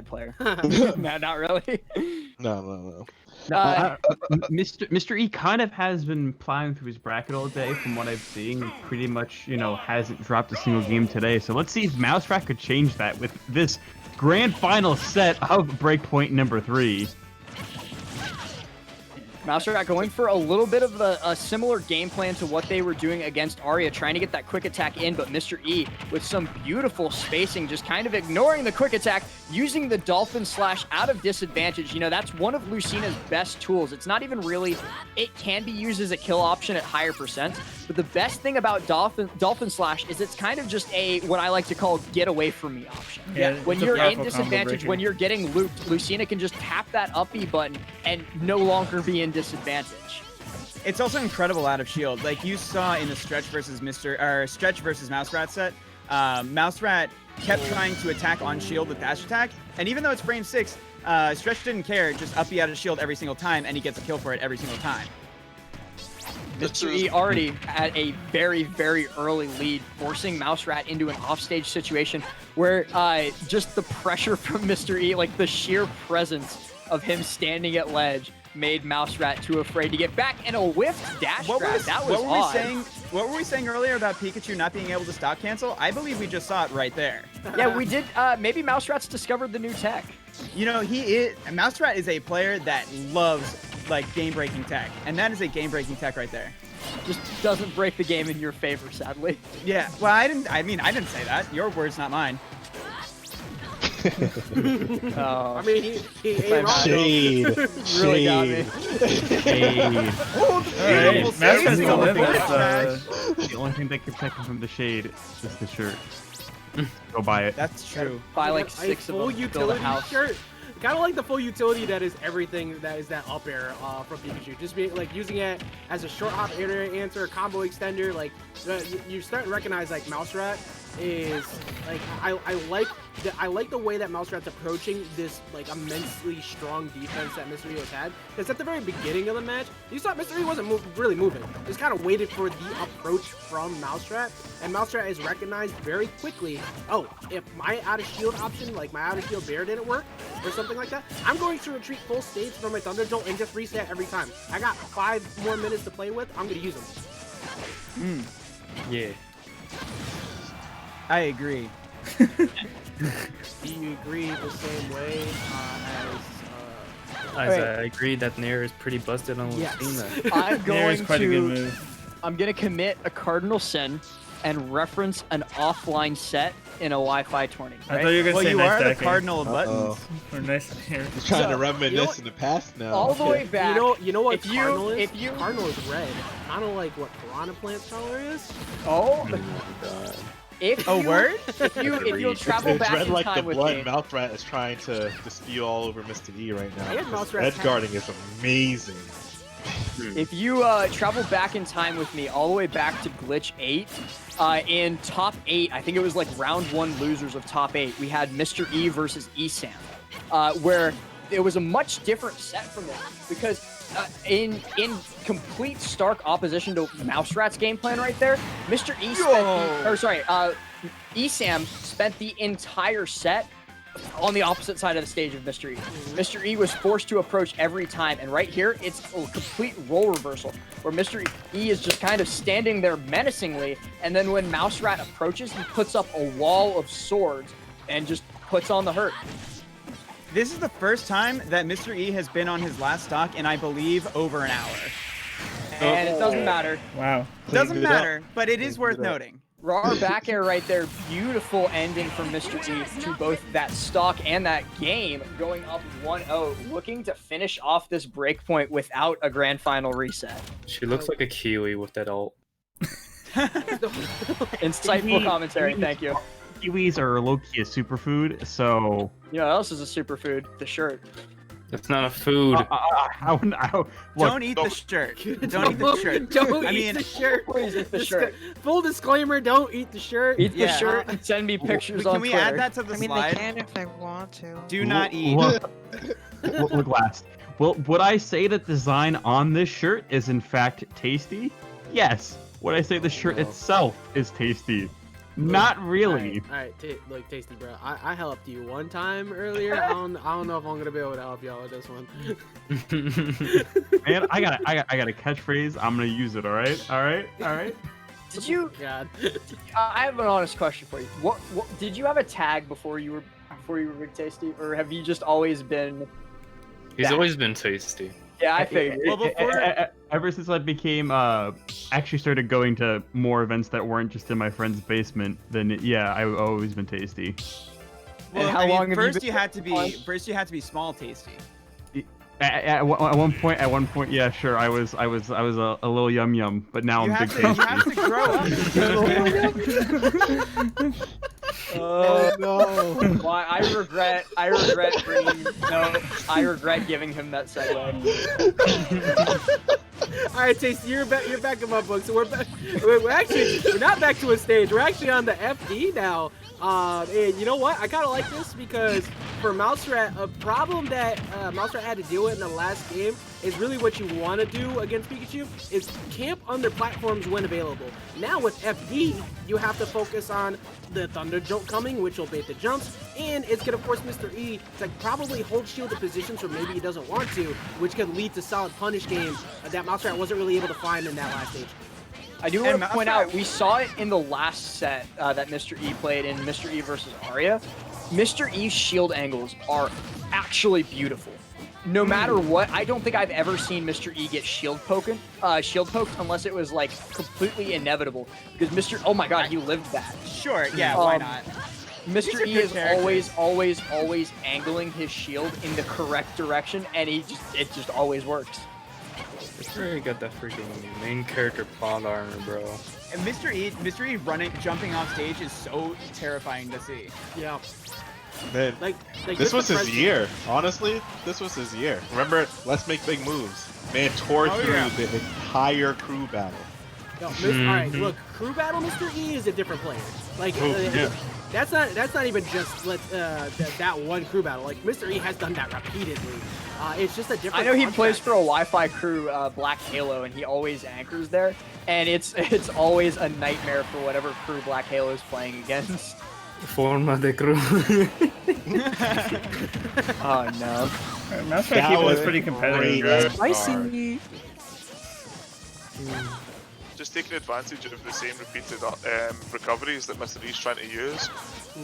bad player. No, not really. No. Mr. E kind of has been plowing through his bracket all day, from what I've seen. Pretty much, hasn't dropped a single game today. So let's see if MouseRat could change that with this grand final set of Breakpoint number 3. MouseRat going for a little bit of a similar game plan to what they were doing against Arya, trying to get that quick attack in, but Mr. E with some beautiful spacing, just kind of ignoring the quick attack, using the Dolphin Slash out of disadvantage. That's one of Lucina's best tools. It's not even really, it can be used as a kill option at higher percents, but the best thing about Dolphin Slash is it's kind of just what I like to call get away from me option. Yeah, when you're in disadvantage, when you're getting looped, Lucina can just tap that up B button and no longer be in disadvantage. It's also incredible out of shield. Like you saw in the Stretch versus MouseRat set, MouseRat kept trying to attack on shield with dash attack, and even though it's frame 6, Stretch didn't care, just up B out of shield every single time, and he gets a kill for it every single time. Mr. E already at a very, very early lead, forcing MouseRat into an offstage situation where just the pressure from Mr. E, like the sheer presence of him standing at ledge, made MouseRat too afraid to get back, and a whiffed dash grab. That was odd. What were we saying earlier about Pikachu not being able to stock cancel? I believe we just saw it right there. Yeah, we did. Maybe MouseRat's discovered the new tech. MouseRat is a player that loves like game-breaking tech, and that is a game-breaking tech right there. Just doesn't break the game in your favor, sadly. Yeah, well, I didn't say that. Your words, not mine. I mean, he ain't wrong. Shade. Really got me. Shade. Beautiful MouseRat's save. gonna live The only thing that can protect him from the shade is the shirt. Go buy it. That's true. Buy like A 6 of full them to build a utility house. shirt. Kind of like the full utility that is everything that is that up air from Pikachu. Just being like using it as a short hop answer, combo extender. Like you start to recognize like MouseRat is like I like the way that MouseRat's approaching this like immensely strong defense that Mr. E has had. Because at the very beginning of the match, you saw Mr. E wasn't really moving. Just kind of waited for the approach from MouseRat, and MouseRat is recognized very quickly. Oh, if my out of shield option, like my out of shield bear, didn't work or something like that, I'm going to retreat full stage from my Thunderjolt and just reset every time. I got 5 more minutes to play with. I'm gonna use them. Yeah. I agree. Do you agree the same way As I agree that Nair is pretty busted on Yes. Lucina. I'm Nair is going quite a good to move. I'm gonna commit a cardinal sin and reference an offline set in a Wi-Fi tourney. I thought you were gonna Well, say you nice are the stacking. cardinal of buttons. Or nice hair. He's trying to So, reminisce in the past now. All the way back. You know what if you- Cardinal is? if you- Cardinal is red. Kind of like what Piranha Plant's color is. Oh, God. if Oh, you, word? if you'll travel It's back red in like the time with blood. me. MouseRat is trying to spew all over Mr. E right now. Yeah, because MouseRat's edge guarding is amazing. If you travel back in time with me, all the way back to Glitch 8, in top 8, I think it was like round 1 losers of top 8, we had Mr. E versus Esam, where it was a much different set from this, because in complete stark opposition to MouseRat's game plan right there, Mr. E Esam spent the entire set on the opposite side of the stage of Mr. E. Mr. E was forced to approach every time, and right here, it's a complete role reversal, where Mr. E is just kind of standing there menacingly, and then when MouseRat approaches, he puts up a wall of swords and just puts on the hurt. This is the first time that Mr. E has been on his last stock in, I believe, over an hour. And it doesn't matter. Wow. Doesn't matter, but it is worth noting. Raw back air right there. Beautiful ending from Mr. E to both that stock and that game, going up 1-0, looking to finish off this breakpoint without a grand final reset. She looks like a Kiwi with that ult. Insightful commentary, thank you. Kiwis are low-key a superfood, so... You know what else is a superfood? The shirt. It's not a food. Don't eat the shirt. Don't eat the shirt. Don't I eat mean, the shirt. Please eat the shirt. Full disclaimer, don't eat the shirt. Eat the Yeah. shirt and send me pictures Can on we Twitter. add that to the I mean, slide? they can if they want to. Do not eat. Look last. Well, would I say that the design on this shirt is in fact tasty? Yes. Would I say the shirt itself is tasty? Not really. All right, look, Tasty, bro. I helped you one time earlier. I don't know if I'm gonna be able to help y'all with this one. Man, I got a catchphrase. I'm gonna use it. All right. Did you? God. I have an honest question for you. What did you have a tag before you were Big Tasty, or have you just always been? He's that? always been tasty. Yeah, I figured. Well, before Ever since I became actually started going to more events that weren't just in my friend's basement, then yeah, I've always been tasty. well, how I mean, long have you first been you had to be on? small tasty. At one point, yeah, sure, I was a little yum, but now You I'm have big to, you tasty. have to grow up. Oh no! Why I regret giving him that segue. All right, Tasty, you're back in my book. So we're back. We're not back to a stage. We're actually on the FD now. And you know what? I kind of like this because for MouseRat, a problem that MouseRat had to deal with in the last game is really what you want to do against Pikachu is camp on their platforms when available. Now with FD, you have to focus on the Thunder Jolt coming, which will bait the jumps, and it's going to force Mr. E to probably hold shield the positions where maybe he doesn't want to, which could lead to solid punish games that MouseRat wasn't really able to find in that last stage. I do want to point MouseRat- out, we saw it in the last set that Mr. E played in Mr. E versus Arya. Mr. E's shield angles are actually beautiful. No matter what, I don't think I've ever seen Mr. E get shield poked unless it was like completely inevitable. Because oh my god, he lived that. Sure, yeah, why Um, not? Mr. These are E good is characters. always angling his shield in the correct direction, and it just always works. It's really got that freaking main character plot armor, bro. And Mr. E jumping off stage is so terrifying to see. Yeah. Man, Like this was his president- year. Honestly, this was his year. Remember, let's make big moves. Man tore Oh, through yeah. the entire crew battle. No, all right, look, crew battle Mr. E is a different player. Like, yeah. that's not even just that one crew battle. Like, Mr. E has done that repeatedly. It's just a different. I know he concept. plays for a Wi-Fi crew, Black Halo, and he always anchors there, and it's always a nightmare for whatever crew Black Halo is playing against. Forma de crew. Oh no! MouseRat That keeping was us pretty competitive, great. right? Spicy. Just taking advantage of the same repeated recoveries that Mr. E's trying to use,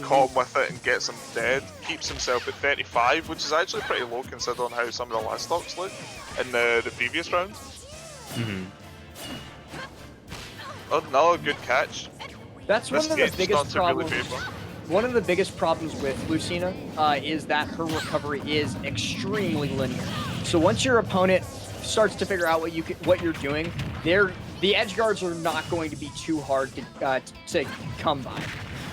caught him with it and gets him dead, keeps himself at 35, which is actually pretty low considering how some of the last stocks look in the previous round. Another good catch. That's one This of the game's biggest starting to really problems. favour. One of the biggest problems with Lucina is that her recovery is extremely linear. So once your opponent starts to figure out what you're doing, the edge guards are not going to be too hard to come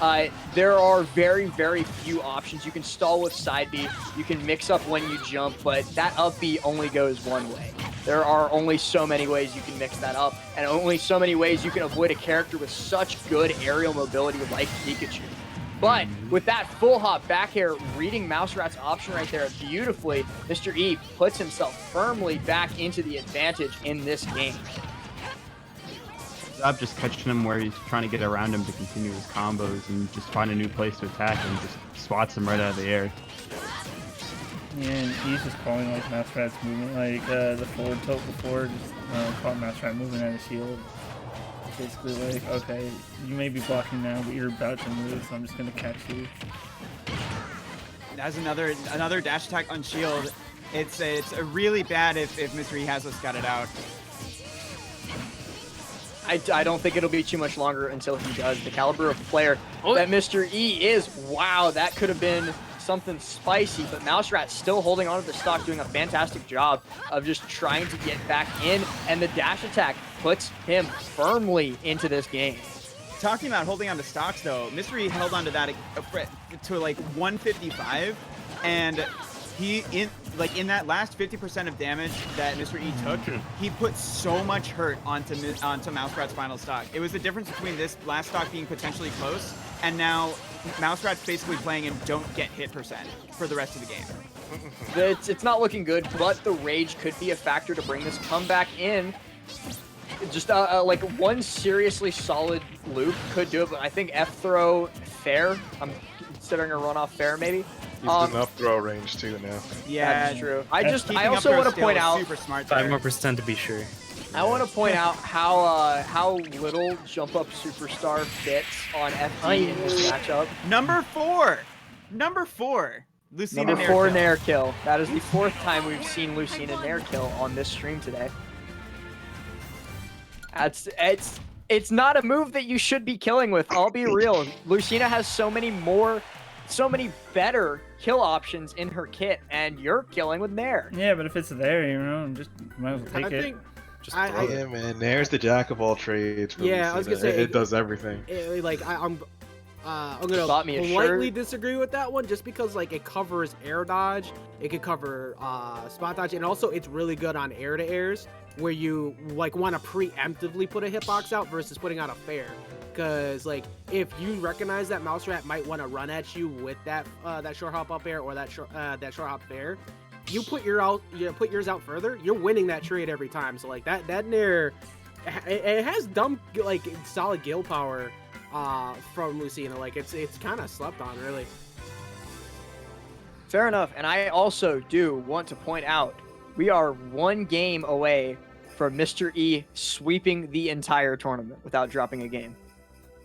by. There are very, very few options. You can stall with side B, you can mix up when you jump, but that up B only goes one way. There are only so many ways you can mix that up, and only so many ways you can avoid a character with such good aerial mobility like Pikachu. But with that full hop back air, reading MouseRat's option right there beautifully, Mr. E puts himself firmly back into the advantage in this game. I'm just catching him where he's trying to get around him to continue his combos and just find a new place to attack and just swats him right out of the air. Yeah, and he's just calling like MouseRat's movement, like the forward tilt before, just caught MouseRat moving at a shield. Basically like, okay, you may be blocking now, but you're about to move, so I'm just gonna catch you. That's another dash attack on shield. It's really bad if Mr. E has us got it out. I don't think it'll be too much longer until he does. The caliber of player that Mr. E is, wow, that could have been something spicy, but MouseRat still holding on to the stock, doing a fantastic job of just trying to get back in, and the dash attack puts him firmly into this game. Talking about holding on to stocks though, Mr. E held on to that to like 155, and he in that last 50% of damage that Mr. E took, he put so much hurt onto MouseRat's final stock. It was the difference between this last stock being potentially close, and now MouseRat's basically playing him don't get hit percent for the rest of the game. It's not looking good, but the rage could be a factor to bring this comeback in. just like one seriously solid loop could do it, but I think F throw fair. I'm considering a runoff fair maybe. He's enough throw range too now. Yeah, That's true. I Keeping up also throw want to skill point is out. super smart there. 5 more % to be sure. I want to point out how little jump up superstar fits on FD in this matchup. Number 4. Lucina Number 4 Nair Nair kill. That is the 4th time we've seen Lucina Nair kill on this stream today. It's not a move that you should be killing with. I'll be real. Lucina has so many better kill options in her kit, and you're killing with Nair. Yeah, but if it's there, you know, just might as well take I it. think. Yeah, man. Nair's the jack of all trades. For Yeah, I was Lucina. gonna say it does everything. I'm gonna Bought me a politely shirt. disagree with that one, just because like it covers air dodge, it could cover spot dodge, and also it's really good on air to airs where you like want to preemptively put a hitbox out versus putting out a fair. Because like if you recognize that MouseRat might want to run at you with that that short hop up air or that short hop fair, you put yours out further, you're winning that trade every time. So like that Nair, it has dumb like solid gale power from Lucina. Like it's kind of slept on, really. Fair enough. And I also do want to point out we are 1 game away from Mr. E sweeping the entire tournament without dropping a game.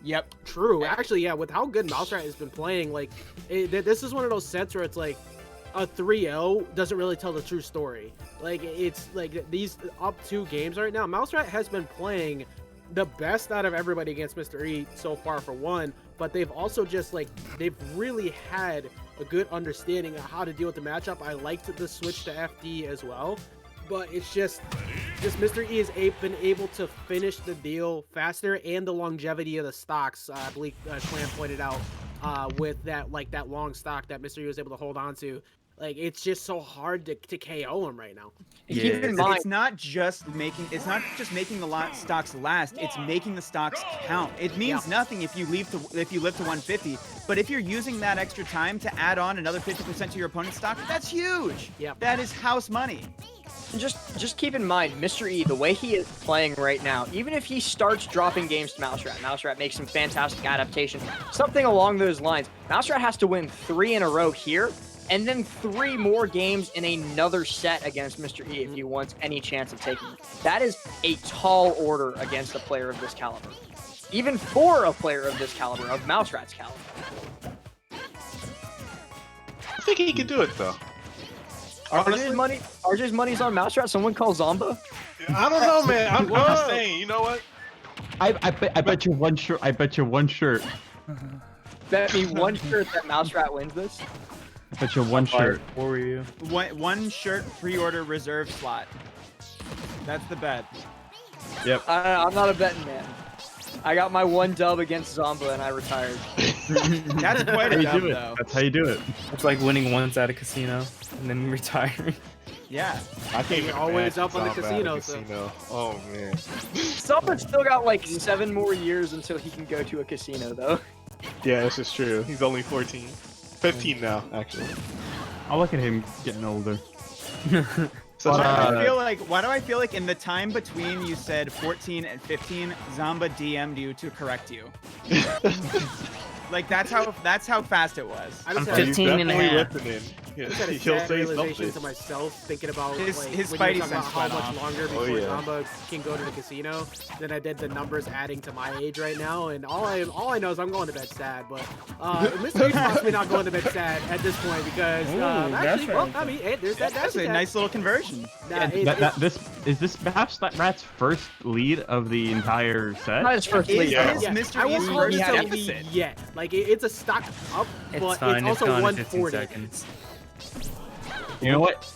Yep. True. Actually, yeah, with how good MouseRat has been playing, like, this is one of those sets where it's like a 3-0 doesn't really tell the true story. Like, it's like these up 2 games right now, MouseRat has been playing the best out of everybody against Mr. E so far for one, but they've also just like, they've really had a good understanding of how to deal with the matchup. I liked the switch to FD as well, but it's just Mr. E has been able to finish the deal faster, and the longevity of the stocks, I believe Clam pointed out, with that long stock that Mr. E was able to hold on to. Like, it's just so hard to KO him right now. Yeah. Keep in mind, It's not just making the stocks last. It's making the stocks count. It means nothing if you live to 150, but if you're using that extra time to add on another 50% to your opponent's stock, that's huge. Yep. That is house money. just keep in mind, Mr. E, the way he is playing right now, even if he starts dropping games to MouseRat makes some fantastic adaptation, something along those lines. MouseRat has to win 3 in a row here, and then 3 more games in another set against Mr. E if he wants any chance of taking it. That is a tall order against a player of this caliber. Even for a player of this caliber, of MouseRat's caliber. I think he can do it though. RJ's money's on MouseRat. Someone call Zomba. I don't know, man. I'm just saying. You know what? I bet you one shirt. I bet you one shirt. Bet me 1 shirt that MouseRat wins this. I bet you one shirt. Where were you? One shirt pre-order reserve slot. That's the bet. Yep. I'm not a betting man. I got my 1 dub against Zomba and I retired. That's quite a That's how you dub, do it. though. That's how you do it. It's like winning once at a casino and then retiring. Yeah. I can't even always imagine up on the Zomba at a casino, so- Oh man. Zomba's still got like 7 more years until he can go to a casino, though. Yeah, this is true. He's only 14. 15 now, actually. I look at him getting older. So Why do I feel like in the time between you said 14 and 15, Zomba DM'd you to correct you? Like that's how fast it was. I just I'm had 15 and a half. Listening. I just had a He'll sad say realization to something. myself, thinking about His like, Spidey when you were talking about sense how went much off. longer before yeah. Zomba can go to the casino. Then I did the numbers adding to my age right now, and all I know is I'm going to bed sad. But Mr. E's possibly not going to bed sad at this point because Ooh, actually, that's well, right. I mean, hey, there's that dash That's a attack. nice little conversion. Nah, This perhaps Rat's first lead of the entire set? Not his first Is lead. Yeah. this Yeah, Mr. I won't E's call first this a deficit? lead yet. Like it's a stock up, It's but fine. it's It's also gone in 15 140. seconds. You know what?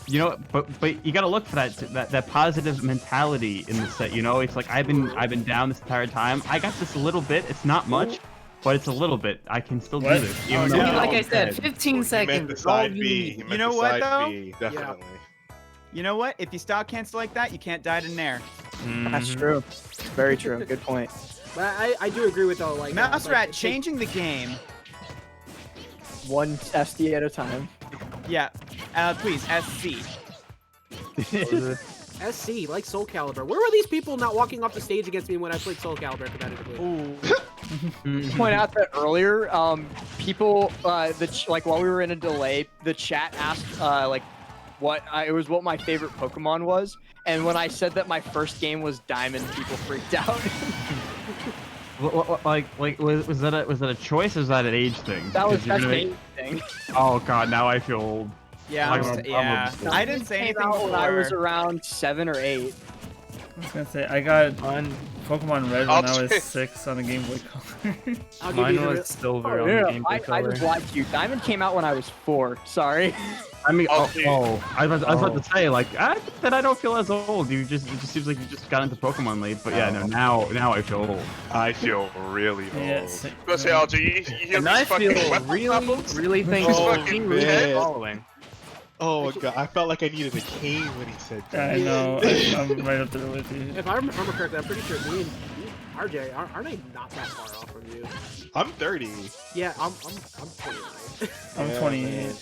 But you gotta look for that positive mentality in the set. You know, it's like I've been down this entire time. I got this a little bit. It's not much, but it's a little bit. I can still do What? this. Oh, Even though yeah. I'm Like I all said, dead. 15 He meant the seconds. is all side you B. need. He meant You know the what, side though? B, definitely. You know what? If you stock cancel like that, you can't die to Nair. That's Mhm. true. Very true. Good point. But I do agree with though, like MouseRat like, changing the game. 1 SD at a time. Yeah. Please, SC. SC, like Soul Calibur. Where were these people not walking off the stage against me when I played Soul Calibur competitively? Point out that earlier, people, like while we were in a delay, the chat asked like what my favorite Pokemon was, and when I said that my first game was Diamond, people freaked out. Like, was that a choice or was that an age thing? That was Because that's you're the thing. Oh god, now I feel old. Yeah, I didn't say anything Out before. when I was around 7 or 8. I was gonna say I got on Pokemon Red when I was 6 on a Game Boy Color. I'll give Mine you the was Silver Oh, on yeah, the Game Boy I Color. just lied to you. Diamond came out when I was 4. Sorry. I mean, I'll I was about to say like I don't feel as old. It just seems like you just got into Pokemon late. But yeah, no, now I feel old. I feel really old. Yeah, Go say, LG, you hear And I these fucking feel weapon really, levels? really These thankful fucking man. heads? following. Oh god, I felt like I needed a cane when he said that. I know. I'm right up there with you. If I remember correctly, I'm pretty sure me and RJ aren't they not that far off from you? I'm 30. Yeah, I'm 29. I'm Yeah, 28.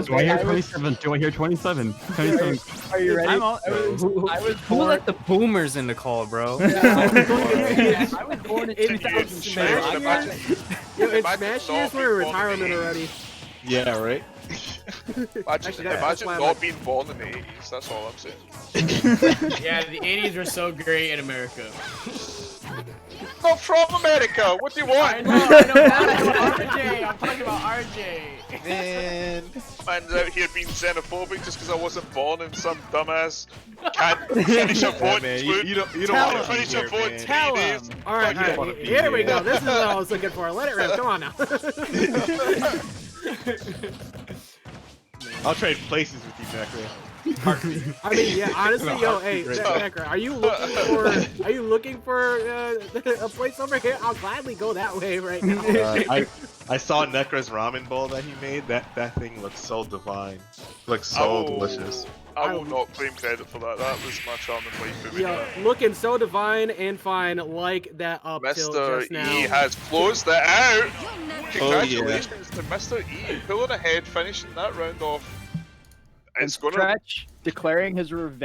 Do I hear 27? Do I hear 27? 27. Are you ready? I'm all, I was Who born. let the boomers in the call, bro? I was born in In 2000. Smash Imagine- years? Yo, in imagine Smash not years, being we're in born in retirement the already. Yeah, right? Imagine, Actually, that's imagine why I'm not like- being born in the 80s, that's all I'm saying. Yeah, the 80s were so great in America. Not from America, what do you I want? know, RJ, I'm talking about RJ. Man. Man's out here being xenophobic just because I wasn't born in some dumbass can't finish a vote. man, you don't Tell want to finish a here, vote man. 3 days. All right, You don't wanna be here we here. go. This is what I was looking for. Let it rip. Come on now. I'll trade places with you, Necro. I mean, yeah, honestly, yo, hey, Becker, are you looking for a place over here? I'll gladly go that way right now. I saw Necro's ramen bowl that he made. That thing looks so divine. Looks so delicious. I will not claim credit for that. That was my charming wife doing Yo, that. looking so divine and fine, like that up tilt Mr. just now. E has closed it out. Oh, Congratulations to Mr. E, pulling ahead, finishing that round off. It's gonna Stretch declaring his revenge.